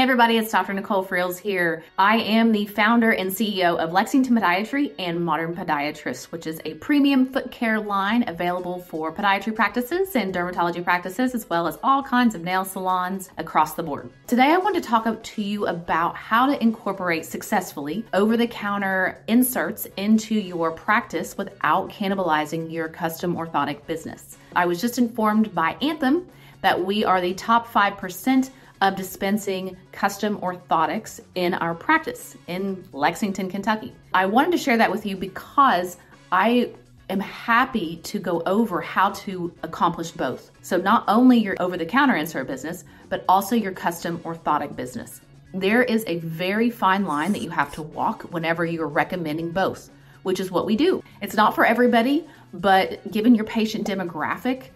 everybody, it's Dr. Nicole Freels here. I am the founder and CEO of Lexington Podiatry and Modern Podiatrist, which is a premium foot care line available for podiatry practices and dermatology practices, as well as all kinds of nail salons across the board. Today, I want to talk to you about how to incorporate successfully over-the-counter inserts into your practice without cannibalizing your custom orthotic business. I was just informed by Anthem that we are the top 5% of dispensing custom orthotics in our practice in Lexington, Kentucky. I wanted to share that with you because I am happy to go over how to accomplish both. So not only your over-the-counter insert business, but also your custom orthotic business. There is a very fine line that you have to walk whenever you're recommending both, which is what we do. It's not for everybody, but given your patient demographic,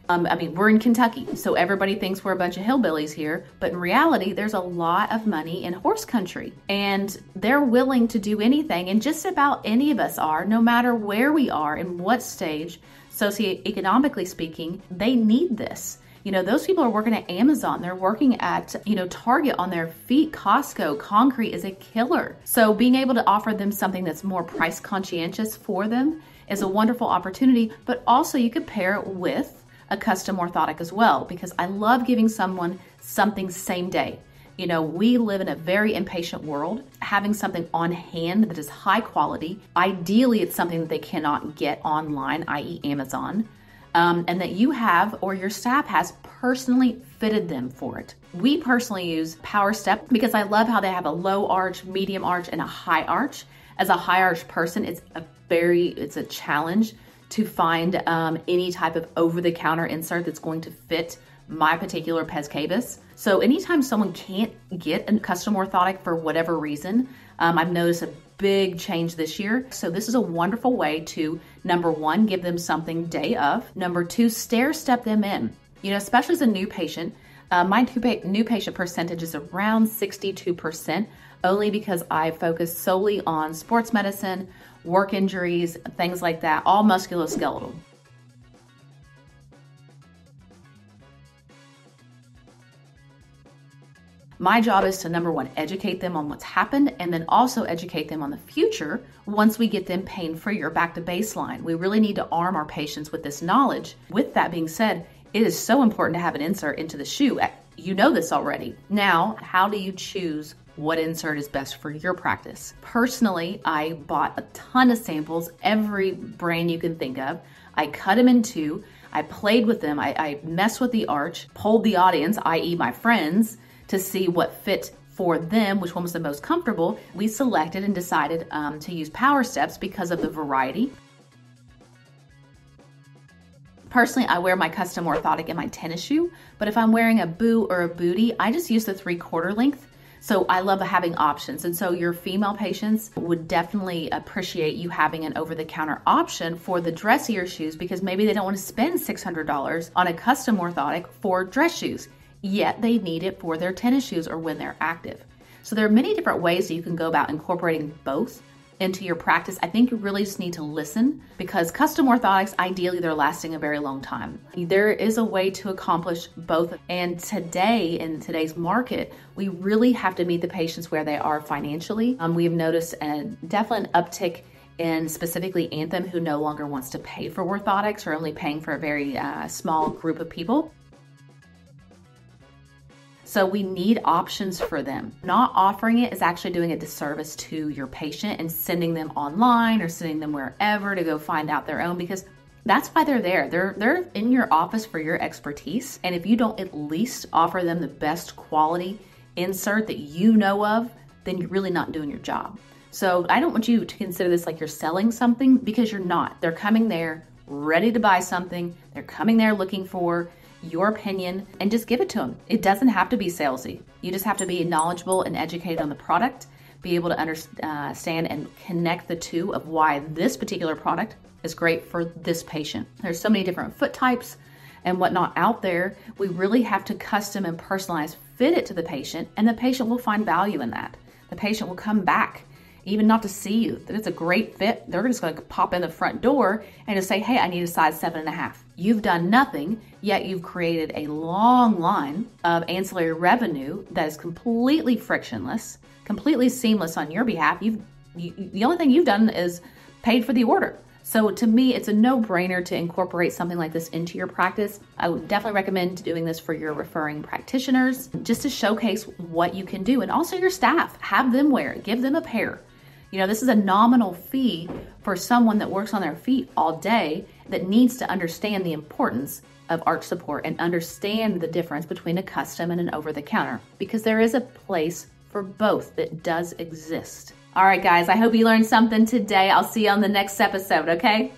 we're in Kentucky, so everybody thinks we're a bunch of hillbillies here, but in reality, there's a lot of money in horse country, and they're willing to do anything, and just about any of us are, no matter where we are and what stage, socioeconomically speaking, they need this. You know, those people are working at Amazon. They're working at, Target on their feet. Costco. Concrete is a killer. So being able to offer them something that's more price conscientious for them is a wonderful opportunity, but also you could pair it with a custom orthotic as well, because I love giving someone something same day. You know, we live in a very impatient world. Having something on hand that is high quality, ideally it's something that they cannot get online, i.e. Amazon, and that you have or your staff has personally fitted them for it. We personally use PowerStep because I love how they have a low arch, medium arch, and a high arch. As a high arch person, it's a challenge to find any type of over-the-counter insert that's going to fit my particular pes cavus. So anytime someone can't get a custom orthotic for whatever reason, I've noticed a big change this year. So this is a wonderful way to, number one, give them something day of. Number two, stair step them in. You know, especially as a new patient, my new patient percentage is around 62%, only because I focus solely on sports medicine, work injuries, things like that, all musculoskeletal. My job is to, number one, educate them on what's happened, and then also educate them on the future once we get them pain-free or back to baseline. We really need to arm our patients with this knowledge. With that being said, it is so important to have an insert into the shoe. You know this already. Now, how do you choose what insert is best for your practice? Personally, I bought a ton of samples, every brand you can think of. I cut them in two. I played with them. I messed with the arch, polled the audience, i.e. my friends, to see what fit for them, which one was the most comfortable. We selected and decided to use PowerSteps because of the variety. Personally, I wear my custom orthotic in my tennis shoe, but if I'm wearing a boot or a bootie, I just use the 3/4 length. So I love having options. And so your female patients would definitely appreciate you having an over-the-counter option for the dressier shoes, because maybe they don't want to spend $600 on a custom orthotic for dress shoes, yet they need it for their tennis shoes or when they're active. So there are many different ways that you can go about incorporating both into your practice. I think you really just need to listen, because custom orthotics, ideally, they're lasting a very long time. There is a way to accomplish both. And today, in today's market, we really have to meet the patients where they are financially. We've noticed definitely an uptick in specifically Anthem, who no longer wants to pay for orthotics, or only paying for a very small group of people. So we need options for them. Not offering it is actually doing a disservice to your patient and sending them online or sending them wherever to go find out their own, because that's why they're there. They're in your office for your expertise. And if you don't at least offer them the best quality insert that you know of, then you're really not doing your job. So I don't want you to consider this like you're selling something, because you're not. They're coming there ready to buy something. They're coming there looking for your opinion, and just give it to them. It doesn't have to be salesy. You just have to be knowledgeable and educated on the product, be able to understand and connect the two of why this particular product is great for this patient. There's so many different foot types and whatnot out there. We really have to custom and personalize, fit it to the patient, and the patient will find value in that. The patient will come back even not to see you, that it's a great fit. They're just going to pop in the front door and just say, hey, I need a size 7.5. You've done nothing, yet you've created a long line of ancillary revenue that is completely frictionless, completely seamless on your behalf. The only thing you've done is paid for the order. So to me, it's a no-brainer to incorporate something like this into your practice. I would definitely recommend doing this for your referring practitioners, just to showcase what you can do. And also your staff, have them wear it, give them a pair. This is a nominal fee for someone that works on their feet all day that needs to understand the importance of arch support and understand the difference between a custom and an over-the-counter, because there is a place for both that does exist. All right, guys, I hope you learned something today. I'll see you on the next episode, okay?